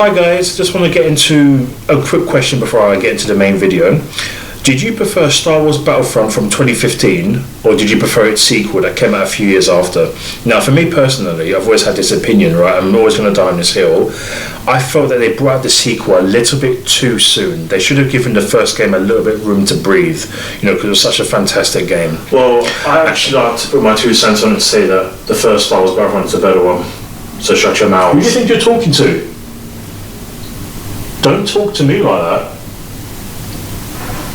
Hi guys, just want to get into a quick question before I get into the main video. Did you prefer Star Wars Battlefront from 2015, or did you prefer its sequel that came out a few years after? Now, for me personally, I've always had this opinion, right? I'm always going to die on this hill. I felt that they brought out the sequel a little bit too soon. They should have given the first game a little bit room to breathe, because it was such a fantastic game. Well, I actually like to put my 2 cents on it to say that the first Star Wars Battlefront is a better one. So shut your mouth. Who do you think you're talking to? Don't talk to me like that.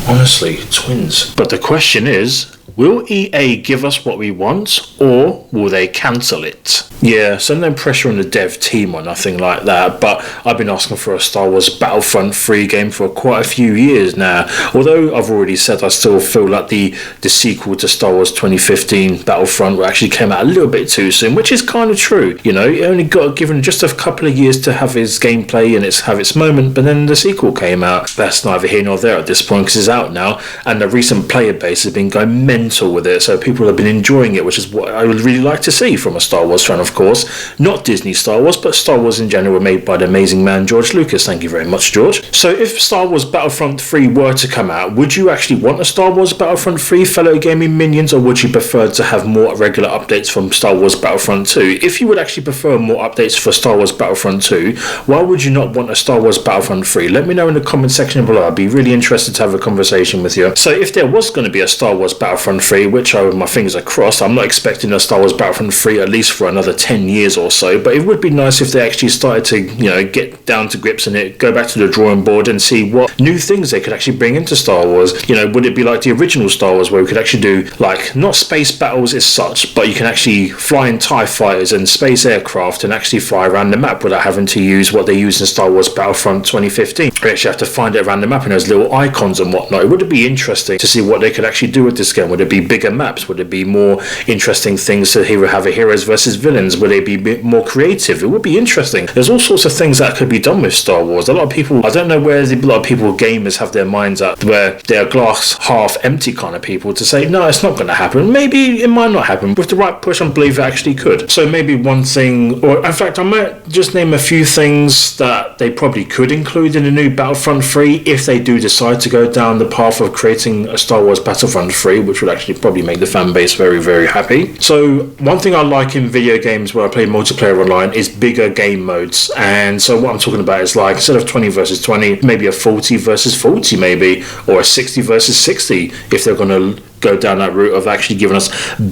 Honestly, twins. But the question is, will EA give us what we want, or will they cancel it? Yeah, so no pressure on the dev team or nothing like that, but I've been asking for a Star Wars Battlefront 3 game for quite a few years now. Although I've already said I still feel like the sequel to Star Wars 2015 Battlefront actually came out a little bit too soon, which is kind of true. It only got given just a couple of years to have its gameplay and have its moment, but then the sequel came out. That's neither here nor there at this point because it's out now, and the recent player base has been going mental with it, so people have been enjoying it, which is what I would really like to see from a Star Wars fan, of course. Not Disney Star Wars, but Star Wars in general, made by the amazing man George Lucas. Thank you very much, George. So if Star Wars Battlefront 3 were to come out, would you actually want a Star Wars Battlefront 3, fellow gaming minions, or would you prefer to have more regular updates from Star Wars Battlefront 2? If you would actually prefer more updates for Star Wars Battlefront 2, why would you not want a Star Wars Battlefront 3? Let me know in the comment section below. I'd be really interested to have a conversation with you. So if there was going to be a Star Wars Battlefront 3, which I, with my fingers are crossed, I'm not expecting a Star Wars Battlefront 3 at least for another 10 years or so, but it would be nice if they actually started to, get down to grips in it, go back to the drawing board and see what new things they could actually bring into Star Wars. Would it be like the original Star Wars where we could actually do, not space battles as such, but you can actually fly in TIE fighters and space aircraft and actually fly around the map without having to use what they use in Star Wars Battlefront 2015. You actually have to find it around the map and those little icons and whatnot. Would it be interesting to see what they could actually do with this game? Would it be bigger maps? Would it be more interesting things to have a heroes versus villains? Would they be a bit more creative? It would be interesting. There's all sorts of things that could be done with Star Wars. A lot of people, I don't know where a lot of people, gamers, have their minds at, where they're glass half empty kind of people to say, no, it's not going to happen. Maybe it might not happen. With the right push, I believe it actually could. So maybe one thing, or in fact, I might just name a few things that they probably could include in the new Battlefront 3 if they do decide to go down the path of creating a Star Wars Battlefront 3, which would actually probably make the fan base very, very happy. So one thing I like in video games where I play multiplayer online is bigger game modes. And so what I'm talking about is instead of 20 versus 20, maybe a 40 versus 40 maybe, or a 60 versus 60 if they're going to go down that route of actually giving us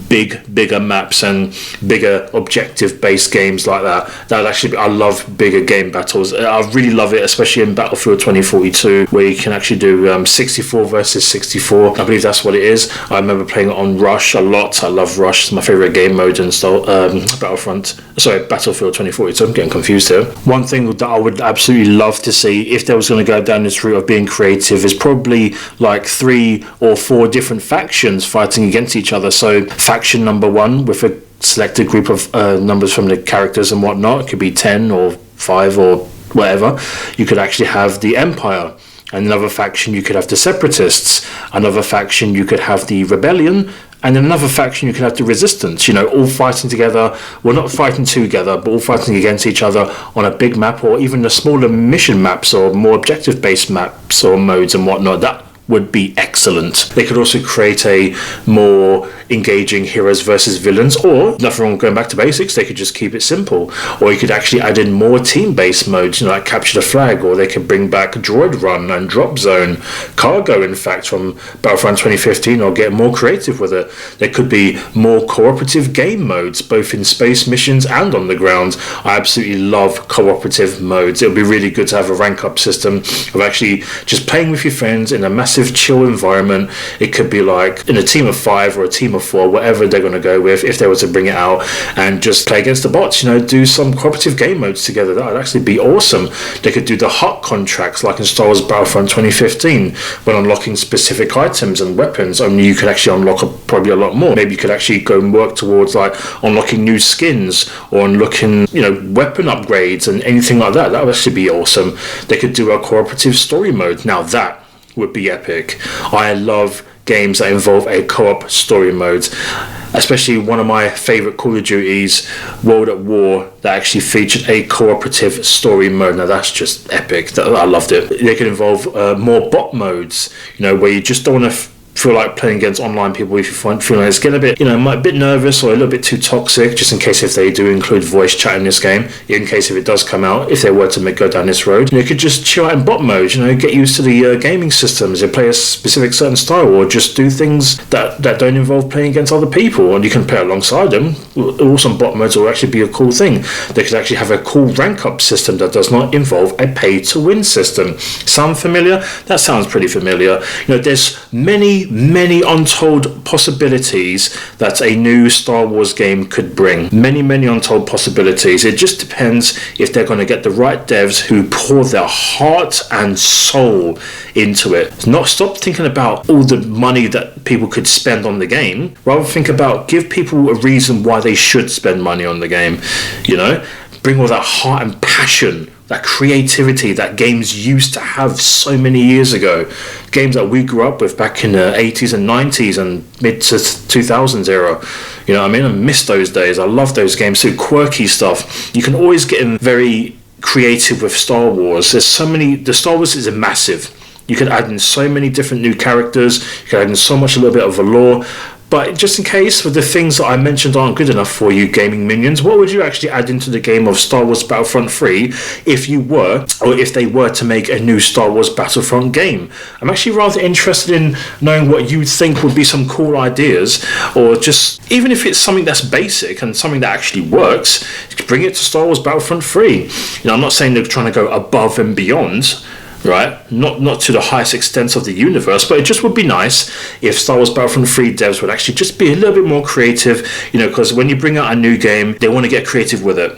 bigger maps and bigger objective-based games like that. That would actually be, I love bigger game battles. I really love it, especially in Battlefield 2042, where you can actually do 64 versus 64. I believe that's what it is. I remember playing it on Rush a lot. I love Rush. It's my favourite game mode in Battlefield 2042. I'm getting confused here. One thing that I would absolutely love to see, if they was going to go down this route of being creative, is probably 3 or 4 different factions fighting against each other. So faction number 1 with a selected group of numbers from the characters and whatnot. It could be 10 or 5 or whatever. You could actually have the Empire. Another faction you could have the Separatists. Another faction you could have the Rebellion. And another faction you could have the Resistance, all fighting together, well, not fighting together, but all fighting against each other on a big map, or even the smaller mission maps or more objective based maps or modes and whatnot. That would be excellent. They could also create a more engaging heroes versus villains, or nothing wrong going back to basics, they could just keep it simple. Or you could actually add in more team-based modes, like capture the flag, or they could bring back droid run and drop zone, cargo in fact from Battlefront 2015, or get more creative with it. There could be more cooperative game modes, both in space missions and on the ground. I absolutely love cooperative modes. It would be really good to have a rank up system of actually just playing with your friends in a massive chill environment. It could be in a team of 5 or a team of 4, whatever they're going to go with, if they were to bring it out, and just play against the bots, do some cooperative game modes together. That would actually be awesome. They could do the hot contracts like in Star Wars Battlefront 2015, when unlocking specific items and weapons. You could actually unlock probably a lot more. Maybe you could actually go and work towards unlocking new skins or unlocking weapon upgrades and anything like that. That would actually be awesome. They could do a cooperative story mode. Now that would be epic. I love games that involve a co-op story mode. Especially one of my favourite Call of Duties, World at War, that actually featured a cooperative story mode. Now that's just epic. I loved it. They can involve more bot modes, where you just don't want to feel like playing against online people if you feel like it's getting a bit, a bit nervous or a little bit too toxic, just in case if they do include voice chat in this game, in case if it does come out, if they were to go down this road, you could just chill out in bot mode, get used to the gaming systems and play a specific certain style, or just do things that don't involve playing against other people, and you can play alongside them. Awesome bot modes will actually be a cool thing. They could actually have a cool rank up system that does not involve a pay to win system. Sound familiar? That sounds pretty familiar. There's many untold possibilities that a new Star Wars game could bring. Many untold possibilities. It just depends if they're going to get the right devs who pour their heart and soul into it. Not stop thinking about all the money that people could spend on the game. Rather think about, give people a reason why they should spend money on the game. Bring all that heart and passion, that creativity that games used to have so many years ago. Games that we grew up with back in the 80s and 90s and mid to 2000s era. I miss those days. I love those games too. Quirky stuff. You can always get in very creative with Star Wars. The Star Wars is massive. You can add in so many different new characters. You can add in so much, a little bit of a lore. But just in case with the things that I mentioned aren't good enough for you gaming minions, what would you actually add into the game of Star Wars Battlefront 3 if they were to make a new Star Wars Battlefront game? I'm actually rather interested in knowing what you think would be some cool ideas, or just, even if it's something that's basic and something that actually works, bring it to Star Wars Battlefront 3. I'm not saying they're trying to go above and beyond, right? Not to the highest extent of the universe, but it just would be nice if Star Wars Battlefront 3 devs would actually just be a little bit more creative, because when you bring out a new game, they want to get creative with it.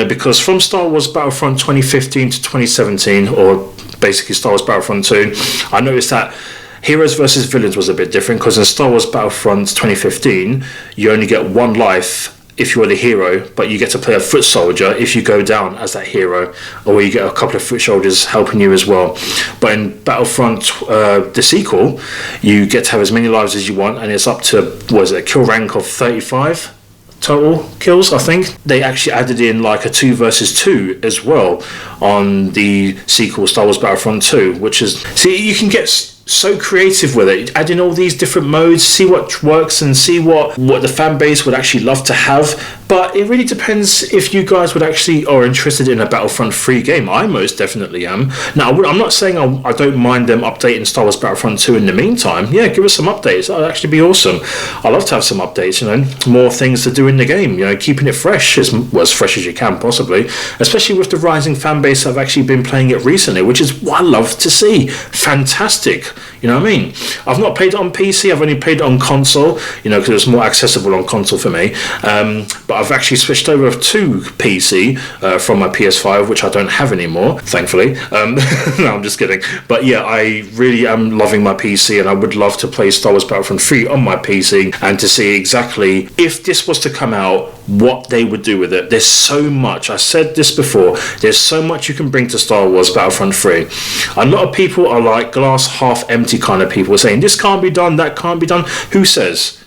Because from Star Wars Battlefront 2015 to 2017, or basically Star Wars Battlefront 2, I noticed that heroes versus villains was a bit different, because in Star Wars Battlefront 2015, you only get one life if you're the hero, but you get to play a foot soldier if you go down as that hero, or you get a couple of foot soldiers helping you as well. But in Battlefront, the sequel, you get to have as many lives as you want, and it's up to, a kill rank of 35 total kills, I think. They actually added in like a 2 versus 2 as well on the sequel Star Wars Battlefront 2, which is, you can get so creative with it, add in all these different modes, see what works and see what the fan base would actually love to have. But it really depends if you guys would actually are interested in a Battlefront 3 game. I most definitely am. Now, I'm not saying I don't mind them updating Star Wars Battlefront 2 in the meantime. Yeah, give us some updates. That'd actually be awesome. I love to have some updates, more things to do in the game, keeping it fresh, as fresh as you can possibly, especially with the rising fan base that have actually been playing it recently, which is what I love to see. Fantastic. I've not played it on PC, I've only played it on console, because it's more accessible on console for me. But I've actually switched over to PC from my PS5, which I don't have anymore, thankfully. No, I'm just kidding. But yeah, I really am loving my PC, and I would love to play Star Wars Battlefront 3 on my PC and to see exactly, if this was to come out, what they would do with it. There's so much, I said this before, there's so much you can bring to Star Wars Battlefront 3. A lot of people are like glass half empty kind of people, saying this can't be done, that can't be done. Who says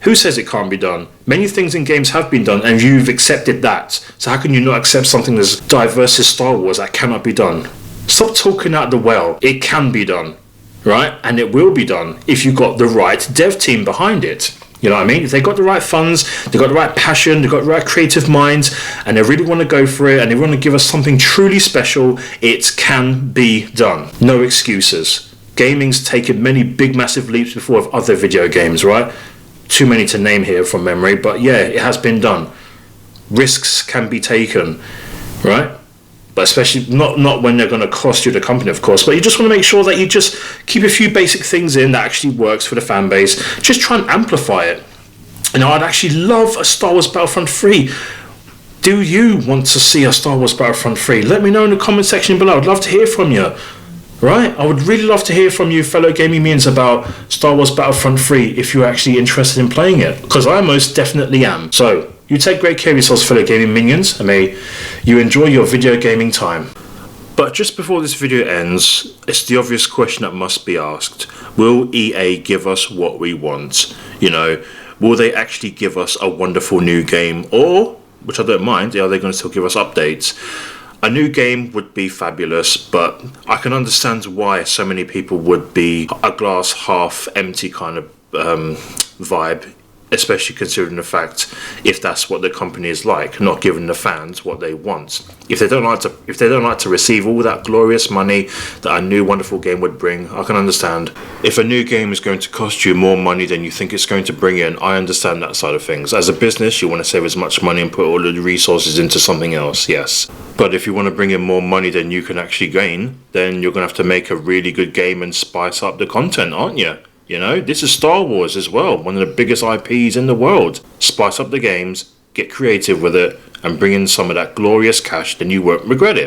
it can't be done? Many things in games have been done, and you've accepted that. So how can you not accept something as diverse as Star Wars that cannot be done? Stop talking out the well. It can be done, right? And it will be done if you've got the right dev team behind it. You know what I mean? If they got the right funds, they got the right passion, they got the right creative minds, and they really want to go for it, and they want to give us something truly special, it can be done. No excuses. Gaming's taken many big, massive leaps before of other video games, right? Too many to name here from memory, but yeah, it has been done. Risks can be taken, right? But especially not when they're going to cost you the company, of course. But you just want to make sure that you just keep a few basic things in that actually works for the fan base. Just try and amplify it. I'd actually love a Star Wars Battlefront 3. Do you want to see a Star Wars Battlefront 3? Let me know in the comment section below. I'd love to hear from you. Right? I would really love to hear from you, fellow gaming minions, about Star Wars Battlefront 3 if you're actually interested in playing it. Because I most definitely am. So, you take great care of yourselves, fellow gaming minions, and may you enjoy your video gaming time. But just before this video ends, it's the obvious question that must be asked. Will EA give us what we want? You know, will they actually give us a wonderful new game? Or, which I don't mind, are they going to still give us updates? A new game would be fabulous, but I can understand why so many people would be a glass half empty kind of vibe, especially considering the fact if that's what the company is like, not giving the fans what they want. If they don't like to receive all that glorious money that a new wonderful game would bring, I can understand. If a new game is going to cost you more money than you think it's going to bring in, I understand that side of things. As a business, you want to save as much money and put all the resources into something else, yes. But if you want to bring in more money than you can actually gain, then you're going to have to make a really good game and spice up the content, aren't you? You know, this is Star Wars as well, one of the biggest IPs in the world. Spice up the games, get creative with it, and bring in some of that glorious cash, then you won't regret it.